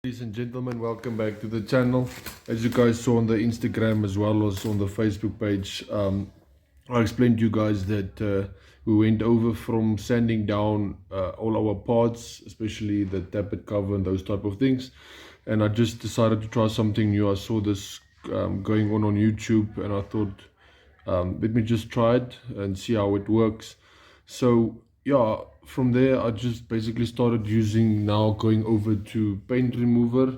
Ladies and gentlemen, welcome back to the channel. As you guys saw on the Instagram as well as on the Facebook page, I explained to you guys that we went over from sanding down all our parts, especially the tappet cover and those type of things, and I just decided to try something new. I saw this going on YouTube, and I thought, let me just try it and see how it works. So yeah, from there I just basically started going over to paint remover.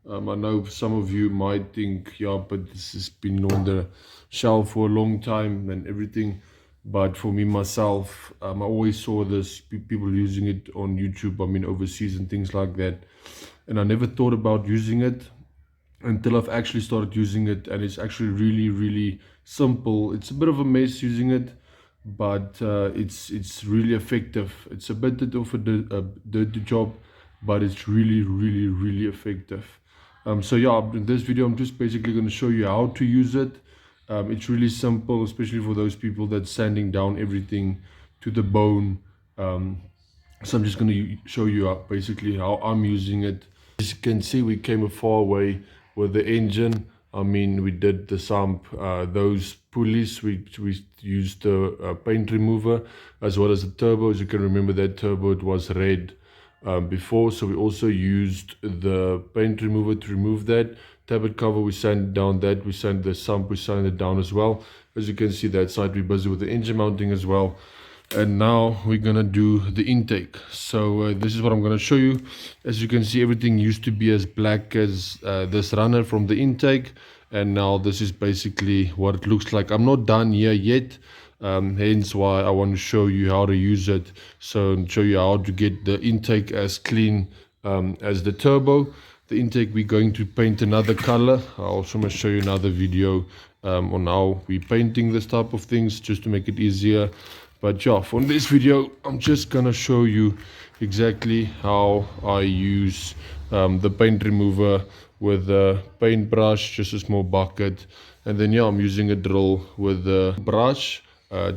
I know some of you might think, yeah, but this has been on the shelf for a long time and everything, but for me myself, I always saw this people using it on YouTube, I mean overseas and things like that, and I never thought about using it until I've actually started using it, and it's actually really simple. It's a bit of a mess using it, but it's really effective. It's a bit of a dirty job, but it's really effective. So yeah, in this video I'm just basically going to show you how to use it. It's really simple, especially for those people that's sanding down everything to the bone. So I'm just going to show you basically how I'm using it. As you can see, we came a far way with the engine. I mean, we did the sump, those pulleys, we used the paint remover, as well as the turbo. As you can remember, that turbo, it was red before, so we also used the paint remover to remove that. Tappet cover, we sanded down that, we sanded the sump, we sanded it down as well. As you can see, that side we're busy with the engine mounting as well. And now we're gonna do the intake. So this is what I'm gonna show you. As you can see, everything used to be as black as this runner from the intake, and now this is basically what it looks like. I'm not done here yet, hence why I want to show you how to use it, so show you how to get the intake as clean as the turbo. The intake, we're going to paint another color. I'll also want to show you another video on how we're painting this type of things, just to make it easier. But yeah, for this video, I'm just gonna show you exactly how I use the paint remover with a paintbrush, just a small bucket, and then yeah, I'm using a drill with a brush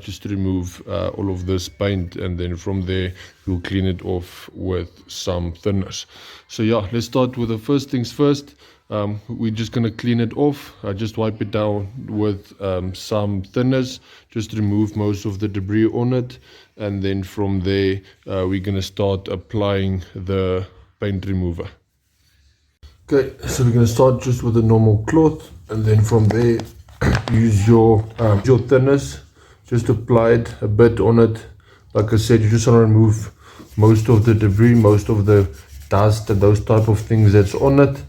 just to remove all of this paint, and then from there we'll clean it off with some thinners. So yeah, let's start with the first things first. We're just going to clean it off. I just wipe it down with some thinners, just to remove most of the debris on it, and then from there we're going to start applying the paint remover. Okay, so we're going to start just with a normal cloth, and then from there use your thinners. Just apply it a bit on it. Like I said, you just want to remove most of the debris, most of the dust and those type of things that's on it,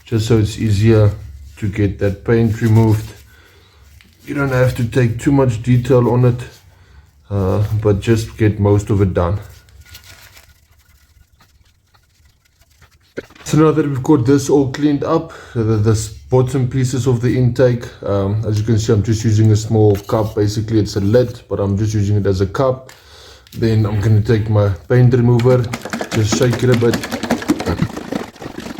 just so it's easier to get that paint removed. You don't have to take too much detail on it, but just get most of it done. So now that we've got this all cleaned up, this bottom pieces of the intake, as you can see, I'm just using a small cup. Basically it's a lid, but I'm just using it as a cup. Then I'm going to take my paint remover, just shake it a bit,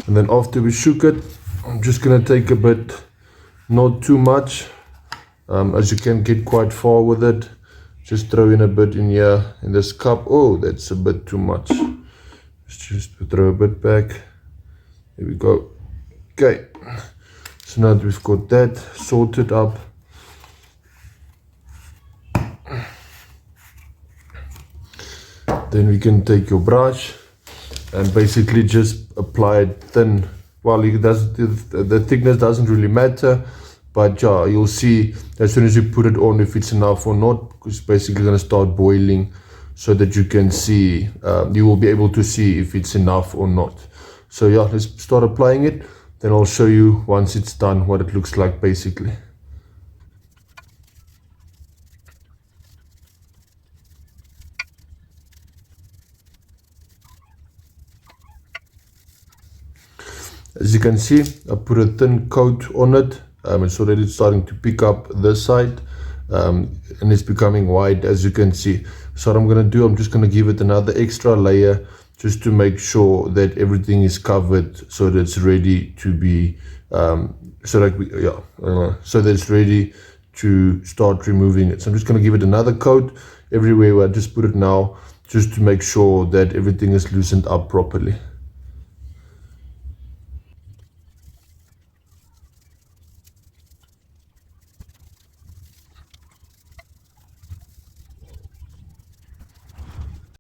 and then after we shook it, I'm just going to take a bit, not too much, as you can get quite far with it. Just throw in a bit in here in this cup. Oh, that's a bit too much. Just throw a bit back. There we go. Okay, so now that we've got that sorted up, then we can take your brush and basically just apply it thin. Well, the thickness doesn't really matter, but yeah, you'll see as soon as you put it on if it's enough or not. It's basically going to start boiling, so that you can see, you will be able to see if it's enough or not. So yeah, let's start applying it, then I'll show you once it's done what it looks like basically. As you can see, I put a thin coat on it. It's already starting to pick up this side, and it's becoming white, as you can see. So what I'm going to do, I'm just going to give it another extra layer, just to make sure that everything is covered, so that it's ready to be so that it's ready to start removing it. So I'm just going to give it another coat everywhere where I just put it now, just to make sure that everything is loosened up properly.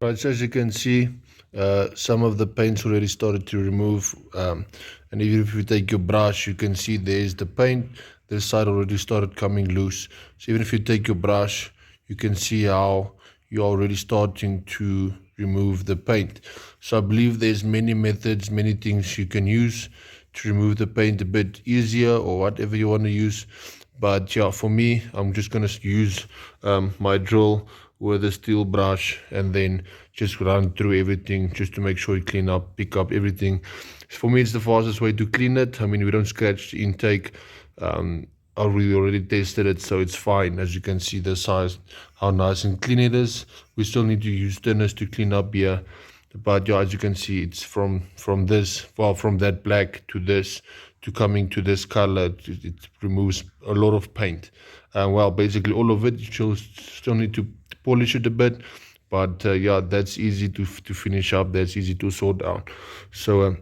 Right, so as you can see, some of the paint's already started to remove, and even if you take your brush, you can see there's the paint. This side already started coming loose. So even if you take your brush, you can see how you're already starting to remove the paint. So I believe there's many methods, many things you can use to remove the paint a bit easier, or whatever you want to use. But yeah, for me, I'm just going to use my drill with a steel brush and then just run through everything just to make sure you clean up, pick up everything. For me, it's the fastest way to clean it. I mean, we don't scratch the intake. We already tested it, so it's fine. As you can see the size, how nice and clean it is. We still need to use thinners to clean up here. But yeah, as you can see, it's from this, well, from that black to this, to coming to this color. It removes a lot of paint. Well, basically all of it. You still need to polish it a bit, but yeah, that's easy to finish up. That's easy to sort out. So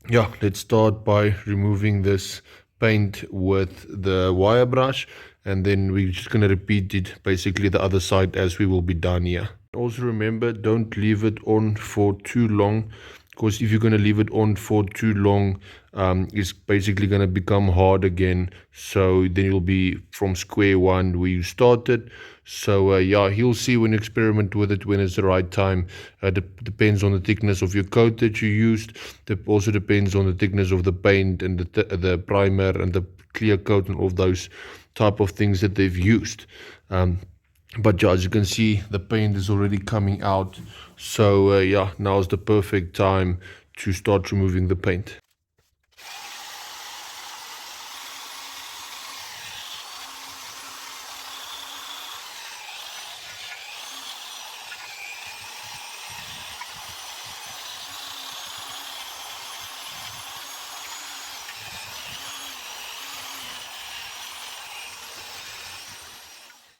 yeah, let's start by removing this paint with the wire brush, and then we're just going to repeat it basically the other side as we will be done here. Also remember, don't leave it on for too long, because if you're going to leave it on for too long, it's basically going to become hard again. So then you'll be from square one where you started. So yeah, you'll see when you experiment with it when it's the right time. Depends on the thickness of your coat that you used. It also depends on the thickness of the paint and the primer and the clear coat and all those type of things that they've used. But yeah, as you can see, the paint is already coming out. So yeah, now is the perfect time to start removing the paint.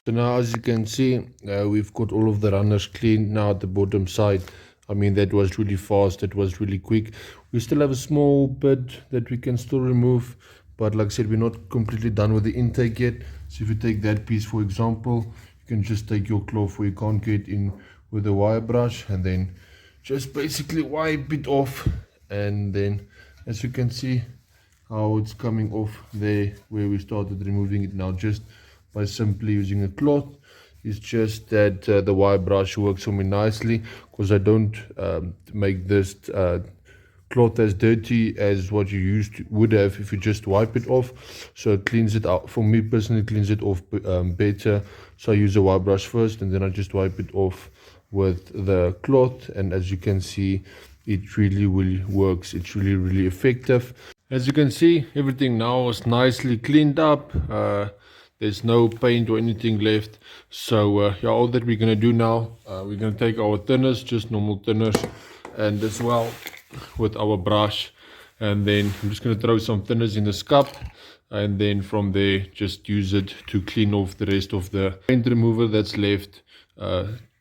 So now, as you can see, we've got all of the runners clean now at the bottom side. I mean, that was really fast, that was really quick. We still have a small bit that we can still remove, but like I said, we're not completely done with the intake yet. So if you take that piece, for example, you can just take your cloth where you can't get in with a wire brush, and then just basically wipe it off. And then, as you can see, how it's coming off there where we started removing it now, just by simply using a cloth. It's just that the wire brush works for me nicely, because I don't make this cloth as dirty as what you would have if you just wipe it off. So it cleans it out. For me personally, cleans it off better. So I use a wire brush first, and then I just wipe it off with the cloth. And as you can see, it really works. It's really effective. As you can see, everything now is nicely cleaned up. There's no paint or anything left. So yeah, all that we're going to do now, we're going to take our thinners, just normal thinners, and as well with our brush. And then I'm just going to throw some thinners in this cup, and then from there just use it to clean off the rest of the paint remover that's left,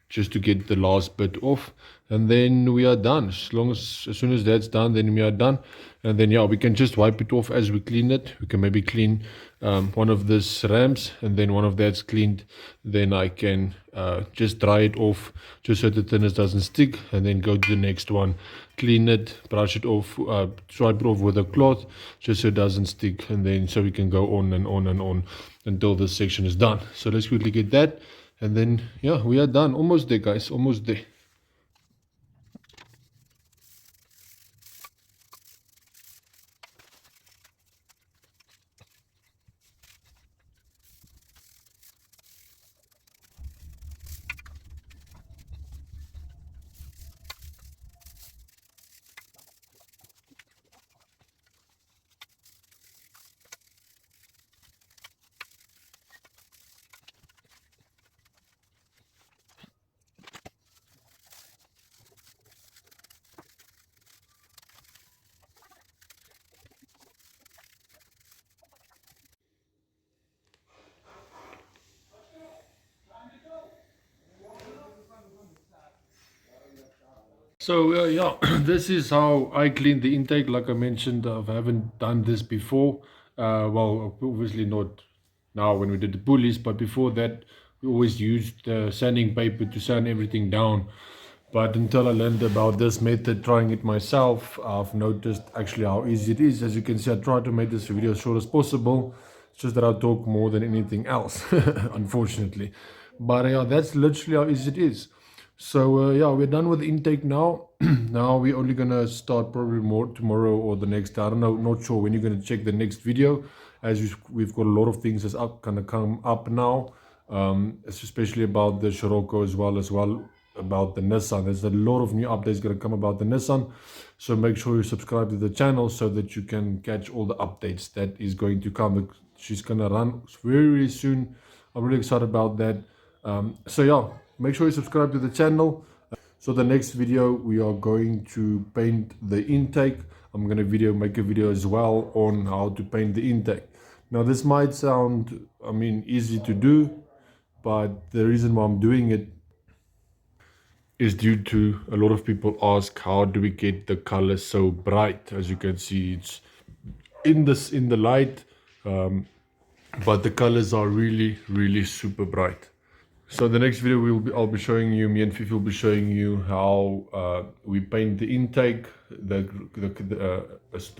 just to get the last bit off. And then we are done. As soon as that's done, then we are done. And then yeah, we can just wipe it off as we clean it. We can maybe clean one of these ramps, and then one of that's cleaned, then I can just dry it off just so the thinners doesn't stick, and then go to the next one, clean it, brush it off, swipe it off with a cloth just so it doesn't stick, and then so we can go on and on and on until this section is done. So let's quickly get that, and then yeah, we are done. Almost there, guys, almost there. So yeah, this is how I clean the intake. Like I mentioned, I haven't done this before. Well, obviously not now when we did the pulleys, but before that, we always used sanding paper to sand everything down. But until I learned about this method, trying it myself, I've noticed actually how easy it is. As you can see, I tried to make this video as short as possible. It's just that I talk more than anything else, unfortunately. But yeah, that's literally how easy it is. So yeah, we're done with the intake now. Now we're only gonna start probably more tomorrow or the next. I don't know, not sure when you're gonna check the next video, as we've got a lot of things that's gonna come up now. It's especially about the Scirocco as well about the Nissan. There's a lot of new updates going to come about the Nissan, so make sure you subscribe to the channel so that you can catch all the updates that is going to come. She's going to run very soon. I'm really excited about that. So yeah, make sure you subscribe to the channel. So the next video we are going to paint the intake. I'm going to make a video as well on how to paint the intake. Now this might sound, I mean, easy to do, but the reason why I'm doing it is due to a lot of people ask, how do we get the color so bright? As you can see, it's in the light, but the colors are really super bright. So the next video I'll be showing you, me and Fifi will be showing you how we paint the intake, the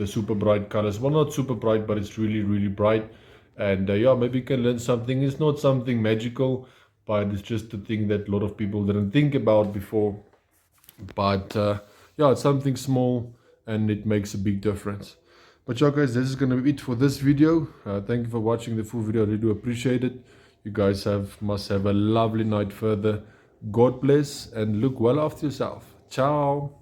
super bright colors. Well, not super bright, but it's really bright. And yeah, maybe you can learn something. It's not something magical, but it's just a thing that a lot of people didn't think about before. But yeah, it's something small and it makes a big difference. But yeah guys, this is going to be it for this video. Thank you for watching the full video. I really do appreciate it. You guys must have a lovely night further. God bless and look well after yourself. Ciao.